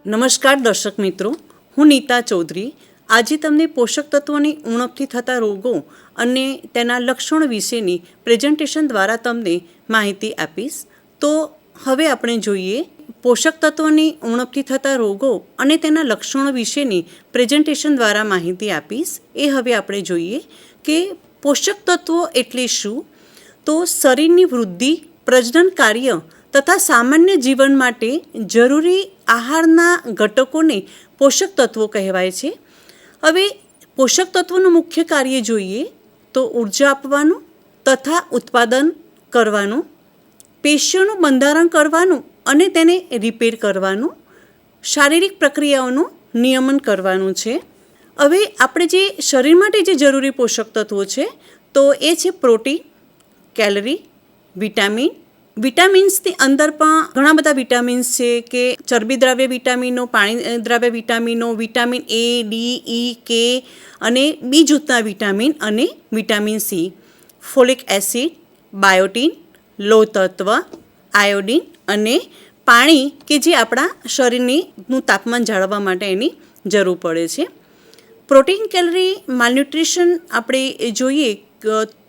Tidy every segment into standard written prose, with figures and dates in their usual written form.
નમસ્કાર દર્શક મિત્રો, હું નીતા ચૌધરી આજે તમને પોષક તત્વોની ઉણપથી થતા રોગો અને તેના લક્ષણો વિશેની પ્રેઝન્ટેશન દ્વારા તમને માહિતી આપીશ. તો હવે આપણે જોઈએ પોષક તત્વોની ઉણપથી થતા રોગો અને તેના લક્ષણો વિશેની પ્રેઝન્ટેશન દ્વારા માહિતી આપીશ. એ હવે આપણે જોઈએ કે પોષક તત્વો એટલે શું. તો શરીરની વૃદ્ધિ, પ્રજનન કાર્ય તથા સામાન્ય જીવન માટે જરૂરી આહારના ઘટકોને પોષક તત્વો કહેવાય છે. હવે પોષક તત્વોનું મુખ્ય કાર્ય જોઈએ તો ઉર્જા આપવાનું તથા ઉત્પાદન કરવાનું, પેશીઓનું બંધારણ કરવાનું અને તેને રિપેર કરવાનું, શારીરિક પ્રક્રિયાઓનું નિયમન કરવાનું છે. હવે આપણે જે શરીર માટે જે જરૂરી પોષક તત્વો છે તો એ છે પ્રોટીન, કેલરી, વિટામિન. વિટામિન્સની અંદર પણ ઘણા બધા વિટામિન્સ છે કે ચરબી દ્રાવ્ય વિટામિનો, પાણી દ્રાવ્ય વિટામિનો, વિટામિન એ, ડી, ઈ, કે અને બી જૂથના વિટામિન અને vitamin C, folic acid, biotin, લોહ તત્વ, આયોડિન અને પાણી કે જે આપણા શરીરનું તાપમાન જાળવવા માટે એની જરૂર પડે છે. પ્રોટીન કેલરી માલન્યુટ્રિશન આપણે જોઈએ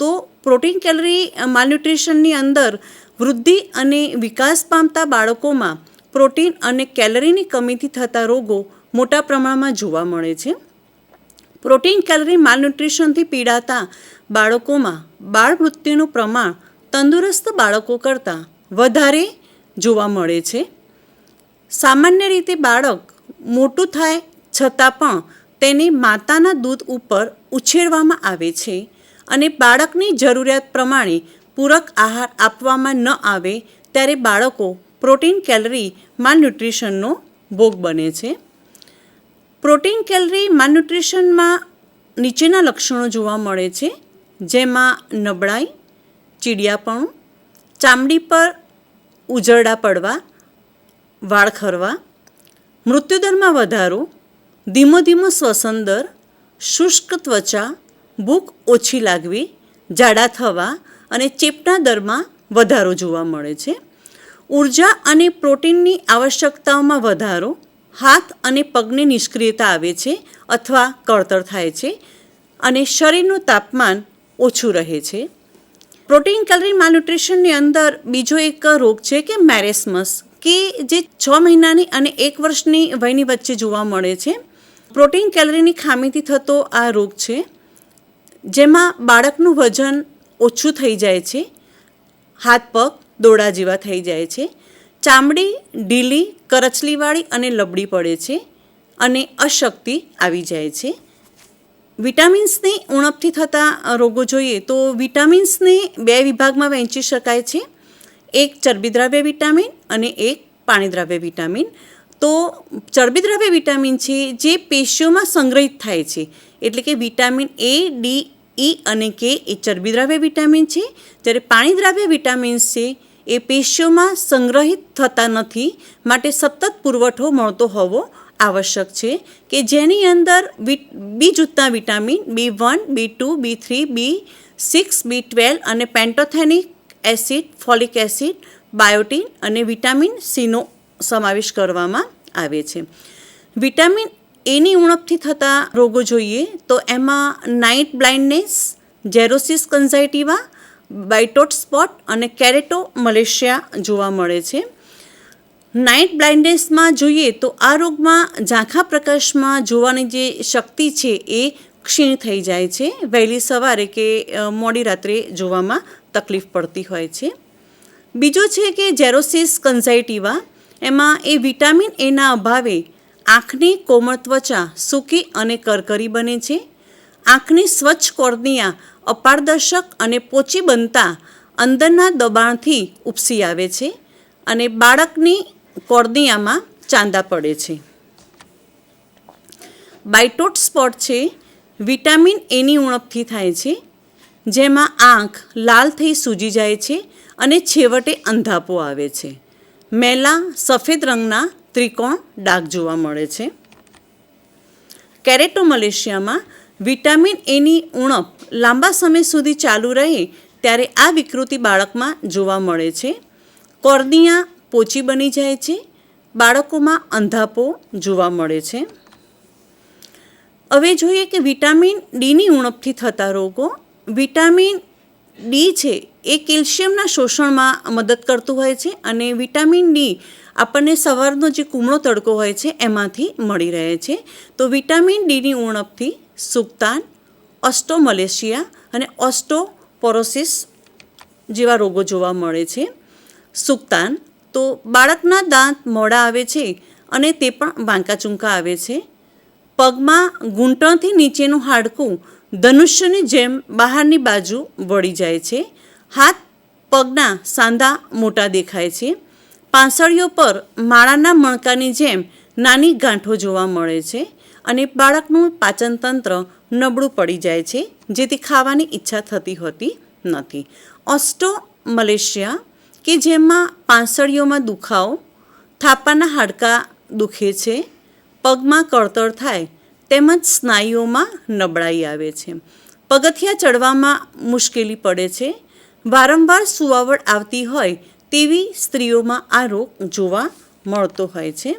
તો પ્રોટીન કેલરી માલન્યુટ્રિશનની અંદર વૃદ્ધિ અને વિકાસ પામતા બાળકોમાં પ્રોટીન અને કેલરીની કમીથી થતા રોગો મોટા પ્રમાણમાં જોવા મળે છે. પ્રોટીન કેલરી માલન્યુટ્રિશનથી પીડાતા બાળકોમાં બાળ મૃત્યુનું પ્રમાણ તંદુરસ્ત બાળકો કરતાં વધારે જોવા મળે છે. સામાન્ય રીતે બાળક મોટું થાય છતાં પણ તેને માતાના દૂધ ઉપર ઉછેરવામાં આવે છે અને બાળકની જરૂરિયાત પ્રમાણે પૂરક આહાર આપવામાં ન આવે ત્યારે બાળકો પ્રોટીન કેલરી માલન્યુટ્રિશનનો ભોગ બને છે. પ્રોટીન કેલરી માલન્યુટ્રિશનમાં નીચેના લક્ષણો જોવા મળે છે, જેમાં નબળાઈ, ચીડિયાપણું, ચામડી પર ઉઝરડા પડવા, વાળ ખરવા, મૃત્યુદરમાં વધારો, ધીમો ધીમો શ્વસન દર, શુષ્ક ત્વચા, ભૂખ ઓછી લાગવી, ઝાડા થવા અને ચેપના દરમાં વધારો જોવા મળે છે. ઉર્જા અને પ્રોટીનની આવશ્યકતાઓમાં વધારો, હાથ અને પગની નિષ્ક્રિયતા આવે છે અથવા કળતર થાય છે અને શરીરનું તાપમાન ઓછું રહે છે. પ્રોટીન કેલરી માલન્યુટ્રિશનની અંદર બીજો એક રોગ છે કે મેરેસ્મસ, કે જે 6 મહિનાની અને 1 વર્ષની વયની વચ્ચે જોવા મળે છે. પ્રોટીન કેલરીની ખામીથી થતો આ રોગ છે, જેમાં બાળકનું વજન ઓછું થઈ જાય છે, હાથ પગ દોડા જેવા થઈ જાય છે, ચામડી ઢીલી, કરચલીવાળી અને લબડી પડે છે અને અશક્તિ આવી જાય છે. વિટામિન્સની ઉણપથી થતા રોગો જોઈએ તો વિટામિન્સને 2 વિભાગમાં વહેંચી શકાય છે, એક ચરબીદ્રાવ્ય વિટામિન અને એક પાણીદ્રાવ્ય વિટામિન. તો ચરબીદ્રાવ્ય વિટામિન છે જે પેશીઓમાં સંગ્રહિત થાય છે, એટલે કે વિટામિન એ, ડી, ઈ અને કે એ ચરબીદ્રાવ્ય વિટામિન છે, જ્યારે પાણીદ્રાવ્ય વિટામિન્સ છે એ પેશીઓમાં સંગ્રહિત થતા નથી, માટે સતત પુરવઠો મળતો હોવો આવશ્યક છે, કે જેની અંદર બી જૂથના vitamin B1, B2, B3, B6, B12 અને પેન્ટોથેનિક એસિડ, ફોલિક એસિડ, બાયોટીન અને વિટામિન સીનો સમાવેશ કરવામાં આવે છે. વિટામિન એની ઉણપથી થતા રોગો જોઈએ તો એમાં નાઇટ બ્લાઇન્ડનેસ, જેરોસિસ કન્ઝાઇટિવા, બાઇટોટ સ્પોટ અને કેરેટો મલેશિયા જોવા મળે છે. નાઇટ બ્લાઇન્ડનેસમાં જોઈએ તો આ રોગમાં ઝાંખા પ્રકાશમાં જોવાની જે શક્તિ છે એ ક્ષીણ થઈ જાય છે, વહેલી સવારે કે મોડી રાત્રે જોવામાં તકલીફ પડતી હોય છે. બીજો છે કે જેરોસિસ કન્ઝાઇટિવા, એમાં એ વિટામિન એના અભાવે આંખની કોમળ ત્વચા સૂકી અને કરકરી બને છે, આંખની સ્વચ્છ કોર્નિયા અપારદર્શક અને પોચી બનતા અંદરના દબાણથી ઉપસી આવે છે અને બાળકની કોર્નિયામાં ચાંદા પડે છે. બાઇટોટ સ્પોટ છે વિટામિન એની ઉણપથી થાય છે, જેમાં આંખ લાલ થઈ સૂજી જાય છે અને છેવટે અંધાપો આવે છે. મેલા સફેદ રંગના ત્રિકોણ ડાઘ જોવા મળે છે. કેરેટોમલેશિયામાં વિટામિન એની ઉણપ લાંબા સમય સુધી ચાલુ રહે ત્યારે આ વિકૃતિ બાળકમાં જોવા મળે છે. કોર્નિયા પોચી બની જાય છે, બાળકોમાં અંધાપો જોવા મળે છે. હવે જોઈએ કે વિટામિન ડીની ઉણપથી થતા રોગો. વિટામિન ડી છે એ કેલ્શિયમના શોષણમાં મદદ કરતું હોય છે અને વિટામિન ડી આપણને સવારનો જે કુમળો તડકો હોય છે એમાંથી મળી રહે છે. તો વિટામિન ડીની ઉણપથી સુક્તાન, ઓસ્ટોમલેશિયા અને ઓસ્ટોપોરોસિસ જેવા રોગો જોવા મળે છે. સુક્તાન તો બાળકના દાંત મોડા આવે છે અને તે પણ વાંકા ચૂંકા આવે છે. પગમાં ઘૂંટણથી નીચેનું હાડકું ધનુષ્યની જેમ બહારની બાજુ વળી જાય છે. હાથ પગના સાંધા મોટા દેખાય છે. પાંસળીઓ પર માળાના મણકાની જેમ નાની ગાંઠો જોવા મળે છે અને બાળકનું પાચનતંત્ર નબળું પડી જાય છે, જેથી ખાવાની ઈચ્છા થતી હોતી નથી. ઓસ્ટોમલેશિયા કે જેમાં પાંસળીઓમાં દુખાવો, થાપાના હાડકાં દુખે છે, પગમાં કળતર થાય તેમજ સ્નાયુઓમાં નબળાઈ આવે છે. પગથિયા ચડવામાં મુશ્કેલી પડે છે. વારંવાર સુવાવડ આવતી હોય તેવી સ્ત્રીઓમાં આ રોગ જોવા મળતો હોય છે.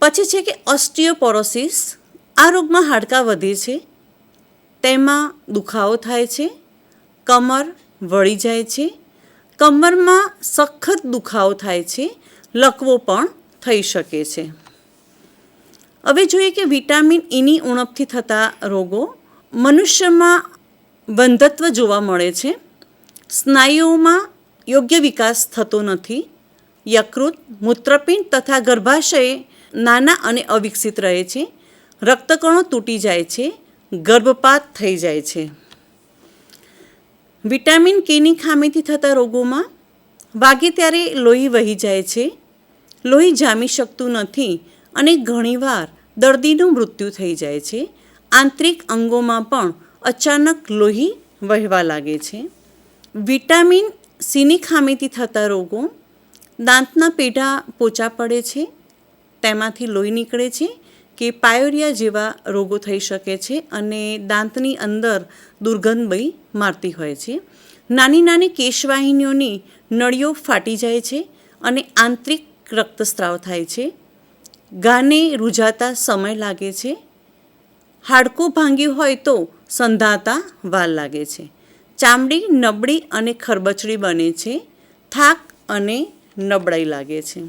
પછી છે કે ઓસ્ટિયોપોરોસિસ. આ રોગમાં હાડકાં વધે છે, તેમાં દુખાવો થાય છે, કમર વળી જાય છે, કમરમાં સખત દુખાવો થાય છે, લકવો પણ થઈ શકે છે. હવે જોઈએ કે વિટામિન ઈની ઉણપથી થતા રોગો. મનુષ્યમાં બંધત્વ જોવા મળે છે. સ્નાયુઓમાં યોગ્ય વિકાસ થતો નથી. યકૃત, મૂત્રપિંડ તથા ગર્ભાશય નાના અને અવિકસિત રહે છે. રક્તકણો તૂટી જાય છે. ગર્ભપાત થઈ જાય છે. વિટામિન કેની ખામીથી થતા રોગોમાં વાગે ત્યારે લોહી વહી જાય છે, લોહી જામી શકતું નથી અને ઘણીવાર દર્દીનું મૃત્યુ થઈ જાય છે. આંતરિક અંગોમાં પણ અચાનક લોહી વહેવા લાગે છે. વિટામિન સીની ખામીથી થતા રોગો. દાંતના પેઢા પોચા પડે છે, તેમાંથી લોહી નીકળે છે કે પાયોરિયા જેવા રોગો થઈ શકે છે અને દાંતની અંદર દુર્ગંધ મારતી હોય છે. નાની નાની કેશવાહિનીઓની નળીઓ ફાટી જાય છે અને આંતરિક રક્તસ્રાવ થાય છે. ગાને રૂઝાતા સમય લાગે છે. હાડકું ભાંગ્યું હોય તો સંધાતા વાર લાગે છે. ચામડી નબળી અને ખરબચડી બને છે. થાક અને નબળાઈ લાગે છે.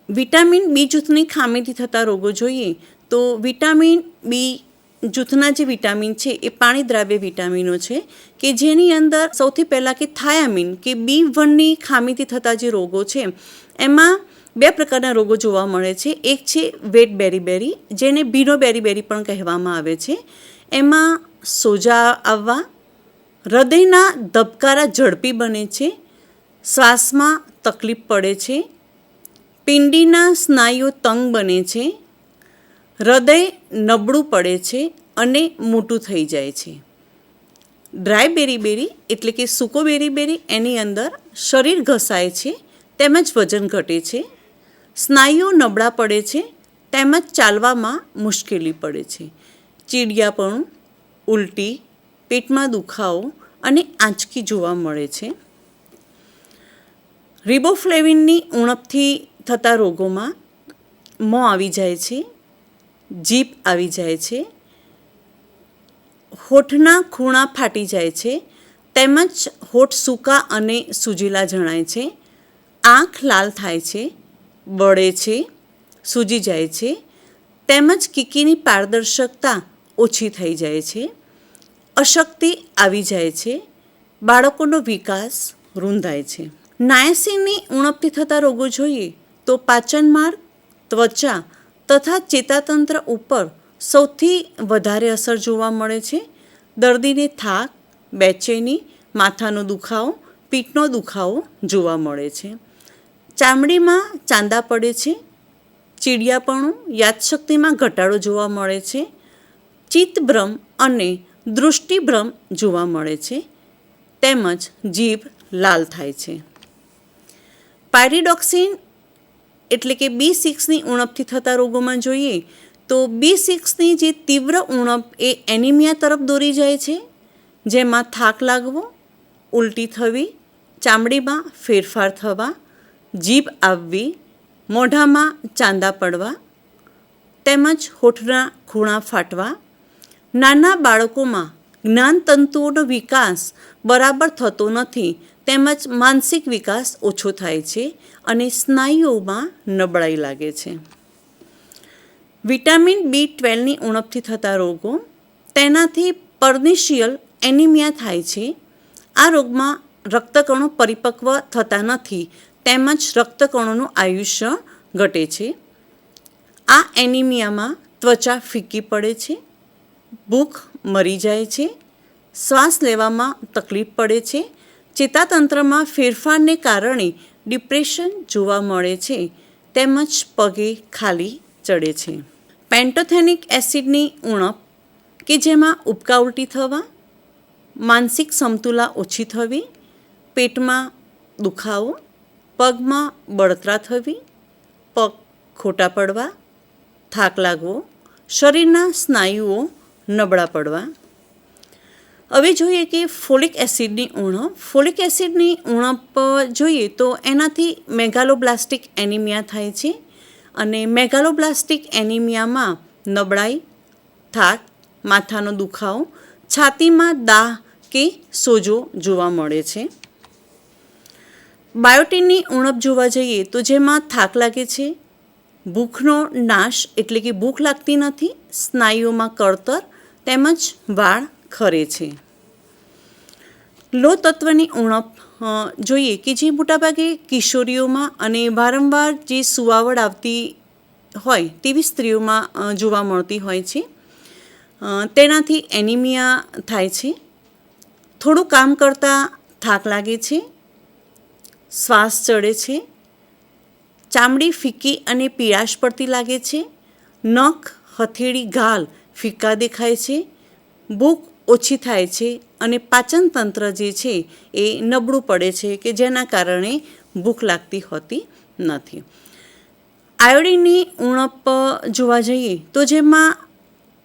વિટામિન બી જૂથની ખામીથી થતા રોગો જોઈએ તો વિટામિન બી જૂથના જે વિટામિન છે એ પાણી દ્રાવ્ય વિટામિનો છે કે જેની અંદર સૌથી પહેલાં કે થાયામીન કે B1ની ખામીથી થતા જે રોગો છે એમાં બે પ્રકારના રોગો જોવા મળે છે. એક છે વેટ બેરીબેરી, જેને બીનો બેરીબેરી પણ કહેવામાં આવે છે. એમાં સોજા આવવા, હૃદયના ધબકારા ઝડપી બને છે, શ્વાસમાં તકલીફ પડે છે, પિંડીના સ્નાયુઓ તંગ બને છે, હૃદય નબળું પડે છે અને મોટું થઈ જાય છે. ડ્રાય બેરીબેરી એટલે કે સૂકો બેરીબેરી, એની અંદર શરીર ઘસાય છે તેમજ વજન ઘટે છે, સ્નાયુઓ નબળા પડે છે તેમજ ચાલવામાં મુશ્કેલી પડે છે, ચીડિયાપણું, ઉલટી, પેટમાં દુખાવો અને આંચકી જોવા મળે છે. રિબોફ્લેવિનની ઉણપથી થતા રોગોમાં મોં આવી જાય છે, જીભ આવી જાય છે, હોઠના ખૂણા ફાટી જાય છે તેમજ હોઠ સૂકા અને સૂજેલા જણાય છે, આંખ લાલ થાય છે, બળે છે, સૂજી જાય છે તેમજ કીકીની પારદર્શકતા ઓછી થઈ જાય છે, અશક્તિ આવી જાય છે, બાળકોનો વિકાસ રૂંધાય છે. નાયસિનની ઉણપથી થતા રોગો જોઈએ તો પાચન માર્ગ, ત્વચા તથા ચેતાતંત્ર ઉપર સૌથી વધારે અસર જોવા મળે છે. દર્દીને થાક, બેચેની, માથાનો દુખાવો, પીઠનો દુખાવો જોવા મળે છે. ચામડીમાં ચાંદા પડે છે, ચીડિયાપણું, યાદશક્તિમાં ઘટાડો જોવા મળે છે, ચિત્તભ્રમ અને દૃષ્ટિભ્રમ જોવા મળે છે તેમજ જીભ લાલ થાય છે. પાયરિડોક્સિન એટલે કે B6ની ઉણપથી થતા રોગોમાં જોઈએ તો B6ની જે તીવ્ર ઉણપ એ એનિમિયા તરફ દોરી જાય છે, જેમાં થાક લાગવો, ઉલટી થવી, ચામડીમાં ફેરફાર થવા, જીભ આવવી, મોઢામાં ચાંદા પડવા તેમજ હોઠના ખૂણા ફાટવા, નાના બાળકોમાં જ્ઞાનતંતુઓનો વિકાસ બરાબર થતો નથી તેમજ માનસિક વિકાસ ઓછો થાય છે અને સ્નાયુઓમાં નબળાઈ લાગે છે. વિટામિન B12ની ઉણપથી થતા રોગો, તેનાથી પર્નિશિયલ એનિમિયા થાય છે. આ રોગમાં રક્તકણો પરિપક્વ થતા નથી તેમજ રક્તકણોનું આયુષ્ય ઘટે છે. આ એનિમિયામાં ત્વચા ફીકી પડે છે, ભૂખ મરી જાય છે, શ્વાસ લેવામાં તકલીફ પડે છે, ચેતાતંત્રમાં ફેરફારને કારણે ડિપ્રેશન જોવા મળે છે તેમજ પગે ખાલી ચડે છે. પેન્ટોથેનિક એસિડની ઉણપ કે જેમાં ઉબકા ઉલટી થવા, માનસિક સમતુલા ઓછી થવી, પેટમાં દુખાવો, પગમાં બળતરા થવી, પગ ખોટા પડવા, થાક લાગવો, શરીરના સ્નાયુઓ નબળા પડવા. હવે જોઈએ કે ફોલિક એસિડની ઉણપ. ફોલિક એસિડની ઉણપ જોઈએ તો એનાથી મેગાલોબ્લાસ્ટિક એનિમિયા થાય છે અને મેગાલોબ્લાસ્ટિક એનિમિયામાં નબળાઈ, થાક, માથાનો દુખાવો, છાતીમાં દાહ કે સોજો જોવા મળે છે. બાયોટિનની ઉણપ જોવા જઈએ તો જેમાં થાક લાગે છે, ભૂખનો નાશ એટલે કે ભૂખ લાગતી નથી, સ્નાયુઓમાં કળતર તેમજ વાળ ખરે છે. લોહ તત્વની ઉણપ જોઈએ કે જે મોટાભાગે કિશોરીઓમાં અને વારંવાર જે સુવાવડ આવતી હોય તેવી સ્ત્રીઓમાં જોવા મળતી હોય છે. તેનાથી એનિમિયા થાય છે. થોડું કામ કરતાં થાક લાગે છે, શ્વાસ ચડે છે, ચામડી ફીકી અને પીળાશ પડતી લાગે છે, નખ, હથેળી, ગાલ ફીકા દેખાય છે, ભૂખ ઓછી થાય છે અને પાચન તંત્ર જે છે એ નબળું પડે છે કે જેના કારણે ભૂખ લાગતી હોતી નથી. આયોડિનની ઉણપ જોવા જઈએ તો જેમાં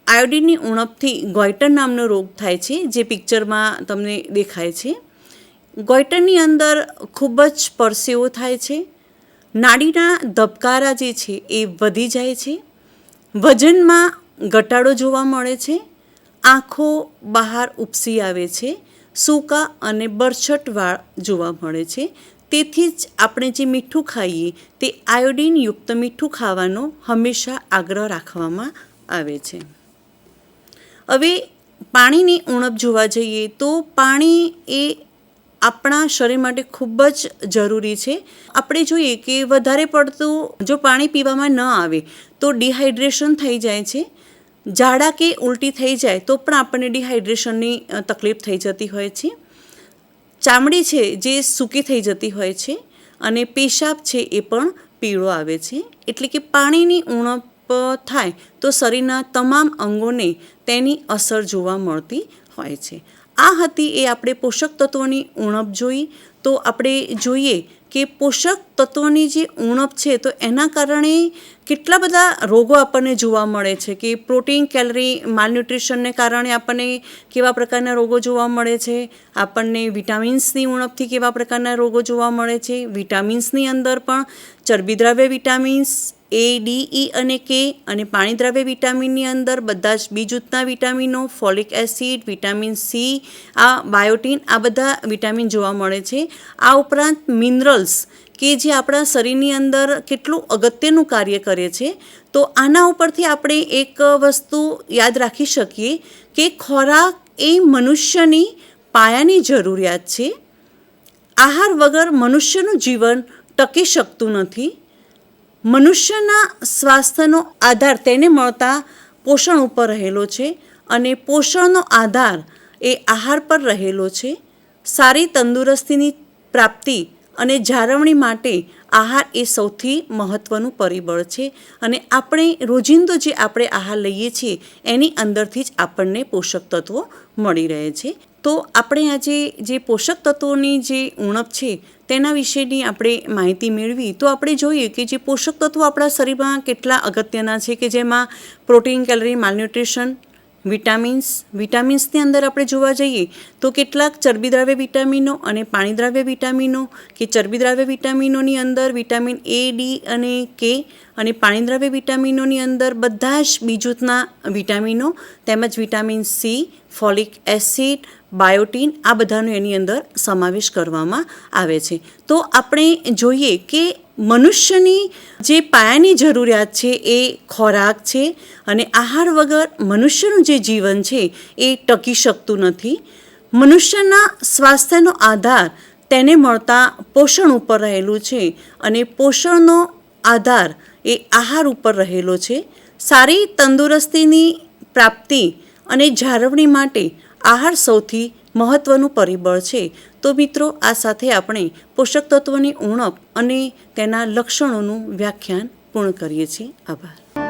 આયોડિનની ઉણપથી ગોઈટર નામનો રોગ થાય છે જે પિક્ચરમાં તમને દેખાય છે. ગોઈટરની અંદર ખૂબ જ પરસેવો થાય છે, નાડીના ધબકારા જે છે એ વધી જાય છે, વજનમાં ઘટાડો જોવા મળે છે, આંખો બહાર ઉપસી આવે છે, સૂકા અને બરછટ વાળ જોવા મળે છે. તેથી જ આપણે જે મીઠું ખાઈએ તે આયોડિનયુક્ત મીઠું ખાવાનો હંમેશા આગ્રહ રાખવામાં આવે છે. હવે પાણીની ઉણપ જોવા જઈએ તો પાણી એ આપણા શરીર માટે ખૂબ જ જરૂરી છે. આપણે જોઈએ કે વધારે પડતું જો પાણી પીવામાં ન આવે તો ડિહાઇડ્રેશન થઈ જાય છે. ઝાડા કે ઉલટી થઈ જાય તો પણ આપણને ડિહાઇડ્રેશનની તકલીફ થઈ જતી હોય છે. ચામડી છે જે સૂકી થઈ જતી હોય છે અને પેશાબ છે એ પણ પીળો આવે છે. એટલે કે પાણીની ઉણપ થાય તો શરીરના તમામ અંગોને તેની અસર જોવા મળતી હોય છે. આ હતી એ આપણે પોષક તત્વોની ઉણપ જોઈ. તો આપણે જોઈએ કે પોષક તત્વોની જે ઉણપ છે તો એના કારણે કેટલા બધા રોગો આપણને જોવા મળે છે કે પ્રોટીન, કેલરી, માલન્યુટ્રિશનને કારણે આપણને કેવા પ્રકારના રોગો જોવા મળે છે, આપણને વિટામિન્સની ઉણપથી કેવા પ્રકારના રોગો જોવા મળે છે. વિટામિન્સની અંદર પણ ચરબીદ્રાવ્ય વિટામિન્સ A, D, E અને K અને પાણીદ્રાવ્ય વિટામિનની અંદર બધા જ બી જૂથના વિટામિનો, ફોલિક એસિડ, વિટામિન C, આ બાયોટિન, આ બધા વિટામિન જોવા મળે છે. આ ઉપરાંત મિનરલ્સ કે જે આપણા શરીરની અંદર કેટલું અગત્યનું કાર્ય કરે છે. તો આના ઉપરથી આપણે એક વસ્તુ યાદ રાખી શકીએ કે ખોરાક એ મનુષ્યની પાયાની જરૂરિયાત છે. આહાર વગર મનુષ્યનું જીવન ટકી શકતું નથી. મનુષ્યના સ્વાસ્થ્યનો આધાર તેને મળતા પોષણ ઉપર રહેલો છે અને પોષણનો આધાર એ આહાર પર રહેલો છે. સારી તંદુરસ્તીની પ્રાપ્તિ અને જાળવણી માટે આહાર એ સૌથી મહત્ત્વનું પરિબળ છે અને આપણે રોજિંદો જે આપણે આહાર લઈએ છીએ એની અંદરથી જ આપણને પોષક તત્વો મળી રહે છે. તો આપણે આજે જે પોષક તત્વોની જે ઉણપ છે તેના વિશેની આપણે માહિતી મેળવી તો આપણે જોઈએ કે જે પોષક તત્વો આપણા શરીરમાં કેટલા અગત્યના છે કે જેમાં પ્રોટીન, કેલરી, માલન્યુટ્રિશન, વિટામિન્સની અંદર આપણે જોવા જઈએ તો કેટલાક ચરબીદ્રાવ્ય વિટામિનો અને પાણીદ્રાવ્ય વિટામિનો કે ચરબીદ્રાવ્ય વિટામિનોની અંદર વિટામિન A, D અને K અને પાણીદ્રાવ્ય વિટામિનોની અંદર બધા જ બી જૂથના વિટામિનો તેમજ vitamin C, folic acid, biotin આ બધાનો એની અંદર સમાવેશ કરવામાં આવે છે. તો આપણે જોઈએ કે મનુષ્યની જે પાયાની જરૂરિયાત છે એ ખોરાક છે અને આહાર વગર મનુષ્યનું જે જીવન છે એ ટકી શકતું નથી. મનુષ્યના સ્વાસ્થ્યનો આધાર તેને મળતા પોષણ ઉપર રહેલું છે અને પોષણનો આધાર એ આહાર ઉપર રહેલો છે. સારી તંદુરસ્તીની પ્રાપ્તિ અને જાળવણી માટે આહાર સૌથી મહત્ત્વનું પરિબળ છે. તો મિત્રો, આ સાથે આપણે પોષક તત્વોની ઉણપ અને તેના લક્ષણોનું વ્યાખ્યાન પૂર્ણ કરીએ છીએ. આભાર.